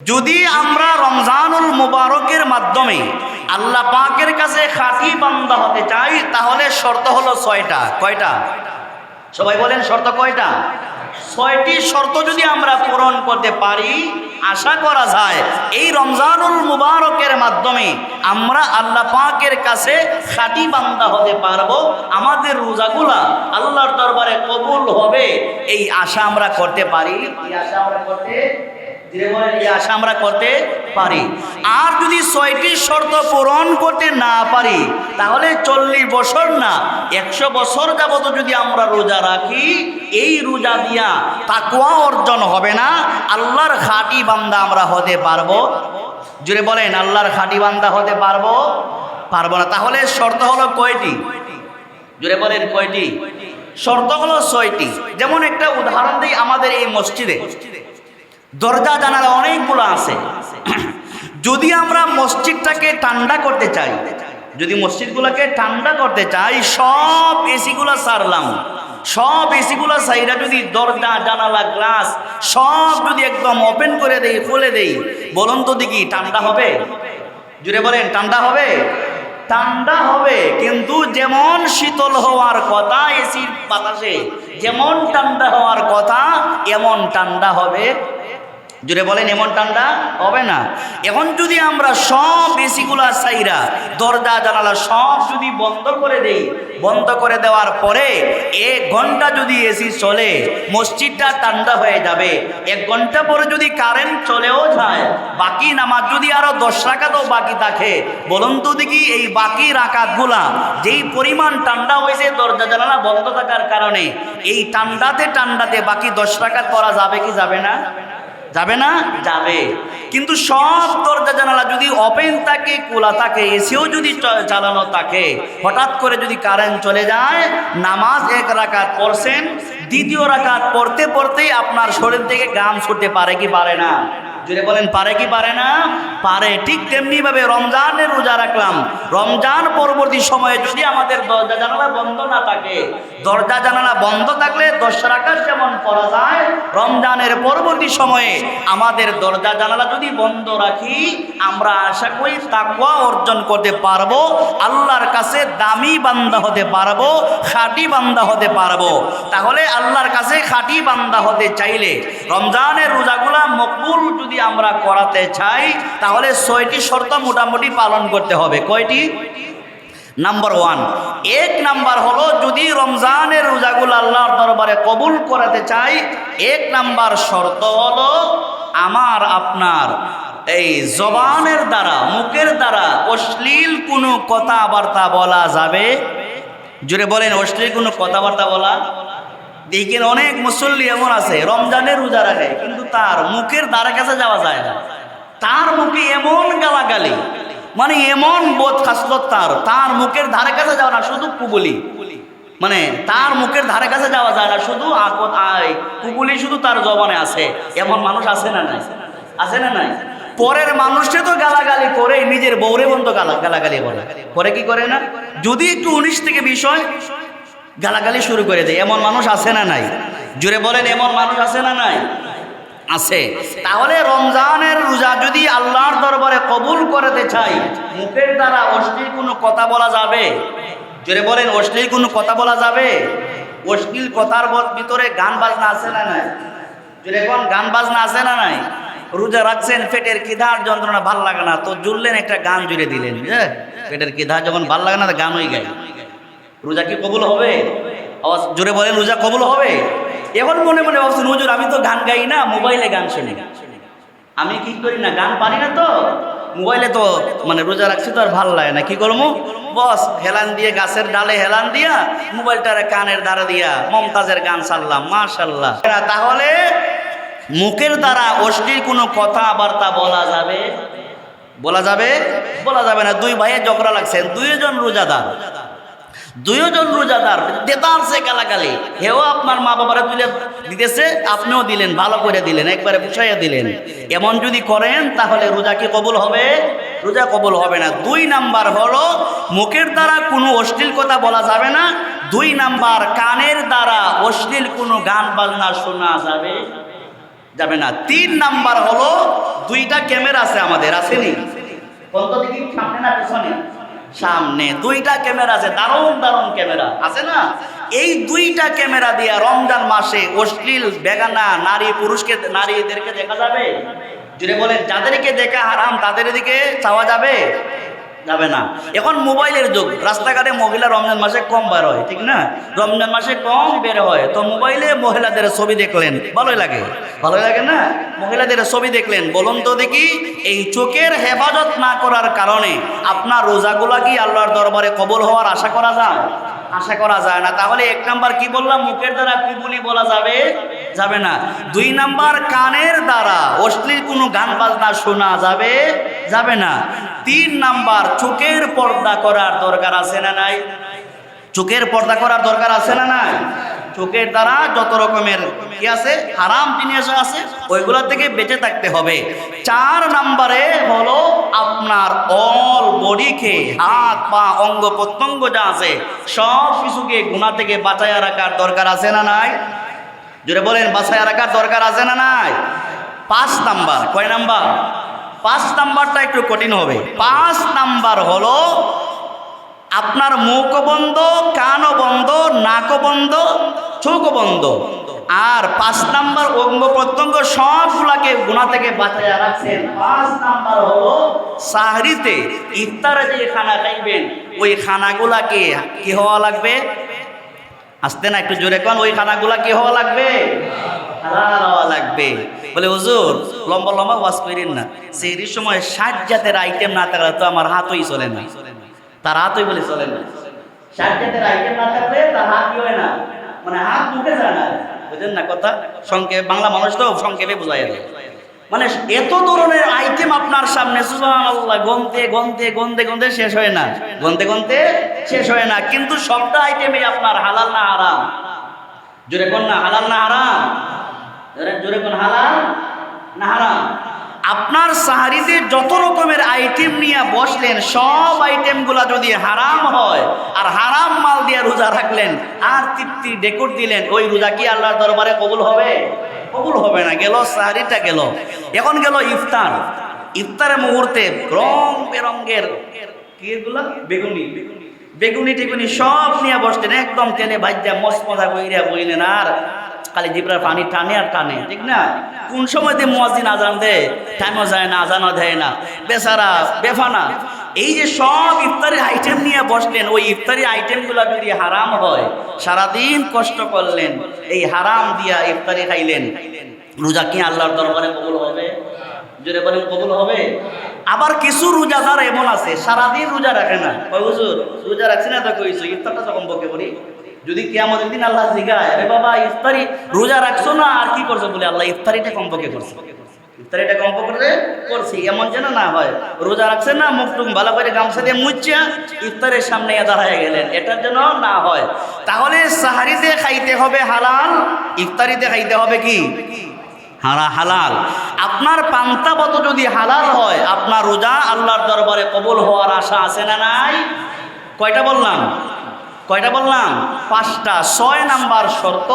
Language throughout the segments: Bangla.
যদি আমরা রমজানুল মুবারকের মাধ্যমে আল্লাহ পাকের কাছে খাঁটি বান্দা হতে চাই, তাহলে শর্ত হলো ছয়টা। কয়টা? সবাই বলেন, শর্ত কয়টা? ছয়টি শর্ত যদি আমরা পূরণ করতে পারি, আশা করা যায় এই রমজানুল মুবারকের মাধ্যমে আমরা আল্লাহ পাকের কাছে খাঁটি বান্দা হতে পারবো, আমাদের রোজাগুলা আল্লাহর দরবারে কবুল হবে, এই আশা আমরা করতে পারি। এই আশা আমরা করতে পারি। আর যদি ছয়টি শর্ত পূরণ করতে না পারি, তাহলে 40 বছর না 100 বছর যাবত যদি আমরা রোজা রাখি, এই রোজা দিয়া তাকওয়া অর্জন হবে না, আল্লাহর খাঁটি বান্দা আমরা হতে পারবো? জুড়ে বলেন, আল্লাহর খাঁটি বান্দা হতে পারবো না। তাহলে শর্ত হলো কয়টি? জুড়ে বলেন, কয়টি? শর্ত হলো 6টি। যেমন একটা উদাহরণ দিই, আমাদের এই মসজিদে দরজা জানালা অনেকগুলো আছে। যদি আমরা মসজিদটাকে ঠান্ডা করতে চাই, যদি মসজিদগুলোকে ঠান্ডা করতে চাই, সব এসিগুলো সারলাম, সব এসিগুলো সাইরা যদি দরজা জানালা গ্লাস সব যদি একদম ওপেন করে দেই, খুলে দেই, বলুন তো দেখি ঠান্ডা হবে? জুড়ে বলেন, ঠান্ডা হবে? ঠান্ডা হবে, কিন্তু যেমন শীতল হওয়ার কথা এসির বাতাসে, যেমন ঠান্ডা হওয়ার কথা এমন ঠান্ডা হবে? জুড়ে বলেন, এমন ঠান্ডা হবে না। এখন যদি আমরা সব এসিগুলা সাইরা দরজা জানালা সব যদি বন্ধ করে দেই, বন্ধ করে দেওয়ার পরে 1 ঘন্টা যদি এসি চলে, মসজিদটা ঠান্ডা হয়ে যাবে। 1 ঘন্টা পরে যদি কারেন্ট চলেও যায়, বাকি নামাজ যদি আরো 10 রাকাতও বাকি থাকে, বলুন তো দেখি এই বাকি রাকাতগুলা যেই পরিমাণ ঠান্ডা হয়েছে দরজা জানালা বন্ধ থাকার কারণে, এই ঠান্ডাতে বাকি 10 রাকাত পড়া যাবে কি যাবে না? যাবে না? যাবে। কিন্তু সব দরজা জানালা যদি ওপেন থাকে, খোলা থাকে, এসিও যদি চালানো থাকে, হঠাৎ করে যদি কারেন্ট চলে যায়, নামাজ 1 রাকাত পড়ছেন, দ্বিতীয় রাকাত পড়তে পড়তেই আপনার শরীর থেকে ঘাম ছুটতে পারে কি পারে না? যদি বলেন, পারে কি পারে না? পারে। ঠিক তেমনি ভাবে রমজানের রোজা রাখলাম, রমজান পরবর্তী সময়ে যদি আমাদের দরজা জানালা বন্ধ না থাকে, দরজা জানালা বন্ধ থাকলে 10 রাকাত যেমন পড়া যায়, রমজানের পরবর্তী সময়ে আমাদের দরজা জানালা যদি বন্ধ রাখি, আমরা আশা করি তাকওয়া অর্জন করতে পারবো, আল্লাহর কাছে দামি বান্দা হতে পারবো, খাঁটি বান্দা হতে পারবো। তাহলে আল্লাহর কাছে খাঁটি বান্দা হতে চাইলে, রমজানের রোজাগুলা মকবুল যদি আমরা করাতে চাই, তাহলে 6টি শর্ত মোটামুটি পালন করতে হবে। কয়টি? নাম্বার 1, 1 নাম্বার হলো, যদি রমজানের রোজাগুলো আল্লাহর দরবারে কবুল করাতে চাই, 1 নাম্বার শর্ত হলো আমার আপনার এই জবানের দ্বারা, মুখের দ্বারা অশ্লীল কোনো কথাবার্তা বলা যাবে? জোরে বলেন, অশ্লীল কোনো কথাবার্তা বলা? দেখেন অনেক মুসল্লি এমন আছে রমজানের রোজা রাখে, কিন্তু তার মুখের দ্বারা কাছে যাওয়া যায় না। তার মুখে এমন গালাগালি, মানে এমন বোধ খাসলত, তার মুখের ধারে কাছে যাওয়া না, শুধু কুবুলি, মানে তার মুখের ধারে কাছে যাওয়া যায় না, শুধু কুবুলি শুধু তার জবানে আছে। এমন মানুষ আছে না নাই? আছে না নাই? পরের মানুষকে তো গালাগালি করে, নিজের বউরে বন্ধ গালাগালি করে কি করে না? যদি একটু 19 থেকে বিষয় গালাগালি শুরু করে দেয়, এমন মানুষ আছে না নাই? জুড়ে বলেন, এমন মানুষ আছে না নাই? আছে। তাহলে রমজানের রোজা যদি আল্লাহর দরবারে কবুল করতে চাই, মুখের দ্বারা অশ্লীল কোনো কথা বলা যাবে? জোরে বলেন, অশ্লীল কোনো কথা বলা যাবে? অশ্লীল কথার ভিতরে গান বাজনা আছে না নাই? জোরে কোন, গান বাজনা আছে না নাই? রোজা রাখছেন, পেটের খিদার যন্ত্রণা ভাল লাগে না, তো জুড়লেন একটা গান জুড়ে দিলেন, পেটের খিদা যখন ভাল লাগে না, গানই গাই। রোজা কি কবুল হবে? আওয়াজ জোরে বলেন, রোজা কবুল হবে? এখন মনে মনে ভাবছেন, হুজুর আমি তো গান গাই না, মোবাইলে গান শুনি, আমি কি করি না, গান পারি না, তো মোবাইলে তো মানে রোজা রাখছি তো আর ভালো লাগে না, কি করবো? বস হেলান দিয়ে, গাছের ডালে হেলান দিয়া, মোবাইলটারে কানের দ্বারা দিয়া মমতাজের গান ছাড়লাম, মাশাআল্লাহ। তাহলে মুখের দ্বারা অশ্লীল কোনো কথাবার্তা বলা যাবে? বলা যাবে? বলা যাবে না। 2 ভাইয়ে ঝগড়া লাগছেন, 2 জন রোজাদার, 2 জন রোজাদার দেতারছে গালাগালি, হেও আপনার মা বাবারা তুলে দিতেছে, আপনিও দিলেন, ভালো করে দিলেন, একবারে বুঝাইয়া দিলেন। এমন যদি করেন, তাহলে রোজা কি কবুল হবে? রোজা কবুল হবে না। 2 নাম্বার হলো, মুখের দ্বারা কোনো অশ্লীল কথা বলা যাবে না। 2 নাম্বার, কানের দ্বারা অশ্লীল কোনো গান বাজনা শোনা যাবে? যাবে না। 3 নাম্বার হলো 2টা ক্যামেরা আছে আমাদের, আসেনি? কোনটা দেখি, সামনে না পেছনে? সামনে 2টা ক্যামেরা আছে, দারুণ দারুণ ক্যামেরা আছে না? এই 2টা ক্যামেরা দিয়ে রমজান মাসে অশ্লীল বেগানা নারীদেরকে দেখা যাবে? যদি বলেন যাদেরকে দেখা হারাম তাদের দিকে চাওয়া যাবে? যাবে না। এখন মোবাইলের যুগ, রাস্তাঘাটে মহিলা রমজান মাসে কম বের হয়, ঠিক না? রমজান মাসে কম বের হয়, তো মোবাইলে মহিলাদের ছবি দেখলেন, ভালোই লাগে, ভালোই লাগে না? মহিলাদের ছবি দেখলেন, বলুন তো দেখি, এই চোখের হেফাজত না করার কারণে আপনার রোজাগুলা কি আল্লাহর দরবারে কবুল হওয়ার আশা করা যায়? আশা করা যায় না। তাহলে 1 নাম্বার কি বললাম, মুখের দ্বারা কুবুলি বলা যাবে? যাবে না। 2 নাম্বার, কানের দ্বারা অশ্লীল কোনো গান বাজনা শোনা যাবে? যাবে না। 3 নাম্বার, চোখের পর্দা করার দরকার আছে না নাই? চোখের পর্দা করার দরকার আছে না নাই? চোখের দ্বারা যত রকমের কি আছে, হারাম জিনিস আছে, ওইগুলা থেকে বেঁচে থাকতে হবে। 4 নাম্বারে হলো আপনার অল বডিকে, হাত পা অঙ্গ প্রত্যঙ্গ যা আছে সব কিছুকে গুনাহ থেকে বাঁচাইয়া রাখার দরকার আছে না নাই? জোরে বলেন, বাঁচাইয়া রাখার দরকার আছে না নাই? 5 নাম্বার, কয় নাম্বার? 5 নাম্বারটা একটু কঠিন হবে। 5 নাম্বার হলো আপনার মুখ বন্ধ, কানও বন্ধ, নাকও বন্ধ, চোখও বন্ধ। আর 5 নাম্বার, অঙ্গ প্রত্যঙ্গ সবগুলাকে গুনাহ থেকে বাঁচাইয়া রাখছেন। 5 নাম্বার হলো সাহরিতে, ইফতারে যে খানা খাইবেন ওই খানাগুলাকে কি হওয়া লাগবে? আসতে না, একটু জোরে কোন, ওই খানাগুলা কি হওয়া লাগবে? হালাল হওয়া লাগবে। বলে হুজুর লম্বা লম্বা ওয়াজ করেন না, সেহরির সময় 60 জাতের আইটেম না থাকলে তো আমার হাতই চলে না। তার হাতই বলে চলে না। 60 জাতের আইটেম না থাকলে তার হাত কি হয় না, মানে হাত মুখে যায় না। বুঝলেন না কথা? সংক্ষেপে, বাংলা মানুষ তো সংক্ষেপে বোঝায় দেয়। মানে এত ধরনের আইটেম আপনার সামনে, সুবহানাল্লাহ, গনতে গনতে গনতে গনতে শেষ হয় না, গনতে গনতে শেষ হয় না। কিন্তু সবটা আইটেমই আপনার হালাল না হারাম? জোরে কোন না, হালাল না হারাম? জোরে কোন, হালাল না হারাম? আপনার সাহারিতে যত রকমের আইটেম নিয়ে বসলেন, সব আইটেমগুলা যদি হারাম হয় আর হারাম মাল দিয়ে রোজা রাখলেন আর তৃপ্তি ডেকোর দিলেন, ওই রোজা কি আল্লাহর দরবারে কবুল হবে? কবুল হবে না। গেল সাহারিটা গেল। এখন গেল ইফতার। ইফতারের মুহূর্তে রং বেরঙ্গের কি এগুলা, বেগুনি টেগুনি সব নিয়ে বসলেন, একদম তেলে ভাজ্যা মসমজা কইরা বইলেন, আর খালি জিব্রার পানি টানে আর টানে, ঠিক না? কোন সময়তে মুয়াজ্জিন আজান দেয়, টাইমও যায় না, আজানও দেয় না, বেচারা বেফানা। এই যে সব ইফতারি আইটেম নিয়ে বসলেন, ওই ইফতারি আইটেমগুলো যদি হারাম হয়, সারাদিন কষ্ট করলেন, এই হারাম দিয়া ইফতারি খাইলেন, রোজা কি আল্লাহর দরবারে কবুল হবে? জোরে বলেন, কবুল হবে? আবার কিছু রোজাদার এমন আছে সারাদিন রোজা রাখে না। ওই হুজুর রোজা রাখছি না তো কইছো, ইফতারটা যখন বকে বলি, যদি কিয়ামতের দিন আল্লাহ জিগায়, আরে বাবা ইফতারি রোজা রাখছো না আর কি করছো, বলে আল্লাহ ইফতারিটা কমপক্ষে করছে, ইফতারিটা কমপক্ষে করছি, এমন যেন না হয় রোজা রাখছেন না, মুখ টুক ভালো করে গামছা দিয়ে মুচ্ছা ইফতারের সামনে দাঁড়ায় গেলেন, এটার জন্য না হয়। তাহলে সাহারিতে খাইতে হবে হালাল, ইফতারিতে খাইতে হবে কি হালাল। আপনার পান্তাবত যদি হালাল হয়, আপনার রোজা আল্লাহর দরবারে কবুল হওয়ার আশা আছে না নাই? কয়টা বললাম? 5টা। 6 নাম্বার শর্ত,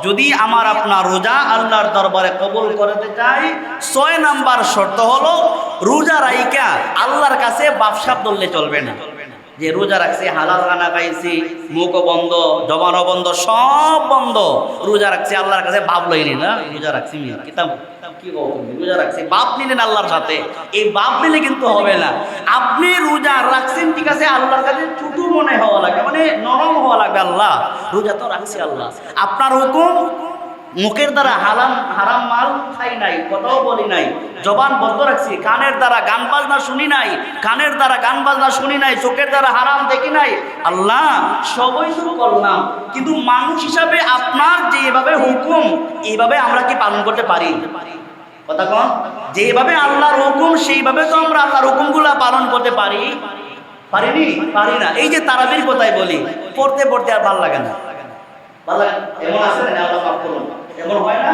যদি আমার আপনার রোজা আল্লাহর দরবারে কবুল করতে চাই, 6 নাম্বার শর্ত হলো রোজা রাইকা আল্লাহর কাছে বাপসাপ ধরলে চলবে না। যে রোজা রাখছি, হালাল খানা খাইছি, মুখও বন্ধ, জবানও বন্ধ, সব বন্ধ, রোজা রাখছি আল্লাহর কাছে বাপ লইনি না, রোজা রাখছি কিতাব কি রোজা রাখছি, বাপ নিলেন আল্লাহর সাথে, এই বাপ নিলে কিন্তু হবে না। আপনি রোজা রাখছেন ঠিক আছে, আল্লাহর কাছে ছোটো মনে হওয়া লাগবে, মানে নরম হওয়া লাগবে, আল্লাহ রোজা তো রাখছি, আল্লাহ আপনার হুকুম, মুখের দ্বারা হারাম মাল খাই নাই, কথাও বলি নাই, জবান বন্ধ রাখছি, কানের দ্বারা গান বাজনা শুনি নাই, চোখের দ্বারা হারাম দেখি নাই, আল্লাহ সবই শুরু করলাম, কিন্তু মানুষ হিসাবে আপনার যেভাবে হুকুম এইভাবে আমরা কি পালন করতে পারি? কথা কন, যেভাবে আল্লাহর হুকুম সেইভাবে তো আমরা আল্লাহর হুকুমগুলা পালন করতে পারি না। এই যে তারাবির কথাই বলি, পড়তে আর ভালো লাগে না, এমন আছে না, আল্লাহ মাফ করুন, এমন হয় না?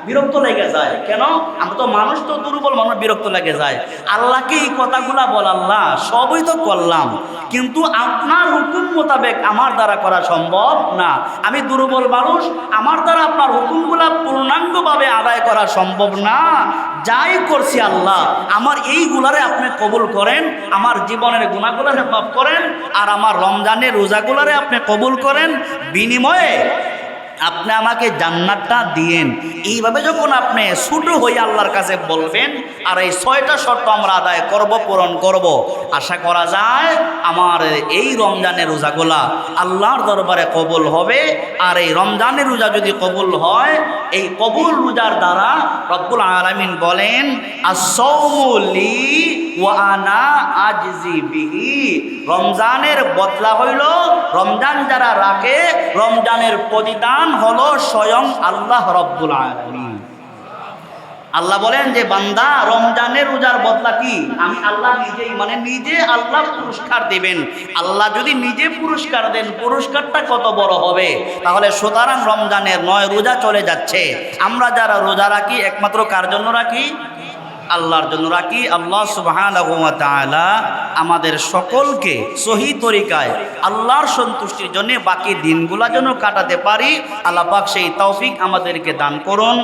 বিরক্ত লেগে যায়। কেন? আমরা তো মানুষ, তো দুর্বল মানুষ, বিরক্ত লেগে যায়। আল্লাহকে এই কথাগুলা বল, আল্লাহ সবই তো করলাম, কিন্তু আপনার হুকুম মোতাবেক আমার দ্বারা করা সম্ভব না। আমি দুর্বল মানুষ, আমার দ্বারা আপনার হুকুমগুলা পূর্ণাঙ্গভাবে আদায় করা সম্ভব না। যাই করছি আল্লাহ, আমার এইগুলারে আপনি কবুল করেন, আমার জীবনের গুনাহগুলারে মাফ করেন, আর আমার রমজানের রোজাগুলারে আপনি কবুল করেন, বিনিময়ে আপনি আমাকে জান্নাতটা দিয়েন। এইভাবে যখন আপনি ছোট হয়ে আল্লাহর কাছে বলবেন, আর এই 6টা শর্ত আমরা আদায় করব, পূরণ করব, আশা করা যায় আমার এই রমজানের রোজাগুলা আল্লাহর দরবারে কবুল হবে। আর এই রমজানের রোজা যদি কবুল হয়, এই কবুল রোজার দ্বারা রব্বুল আলামিন বলেন, আস-সাওমু লি ওয়া আনা আজজি বিহি। রমজানের বদলা হইল, রমজান যারা রাখে, রমজানের প্রতিদান হলো স্বয়ং আল্লাহ রব্বুল আলামিন। আল্লাহ বলেন যে বান্দা, রমজানের রোজার বদলা কি? আমি আল্লাহ নিজেই, মানে নিজে আল্লাহ পুরস্কার দেবেন। আল্লাহ যদি নিজে পুরস্কার দেন, পুরস্কারটা কত বড় হবে। তাহলে সুতরাং রমজানের 9 রোজা চলে যাচ্ছে। আমরা যারা রোজা রাখি, একমাত্র কার জন্য রাখি? আল্লাহর জন্য রাখি। আল্লাহ সুবহানাহু ওয়া তাআলা আমাদের সকলকে সহি তরিকায় আল্লাহর সন্তুষ্টির জন্য বাকি দিনগুলা যেন কাটাতে পারি, আল্লাহ পাক সেই তৌফিক আমাদেরকে দান করুন।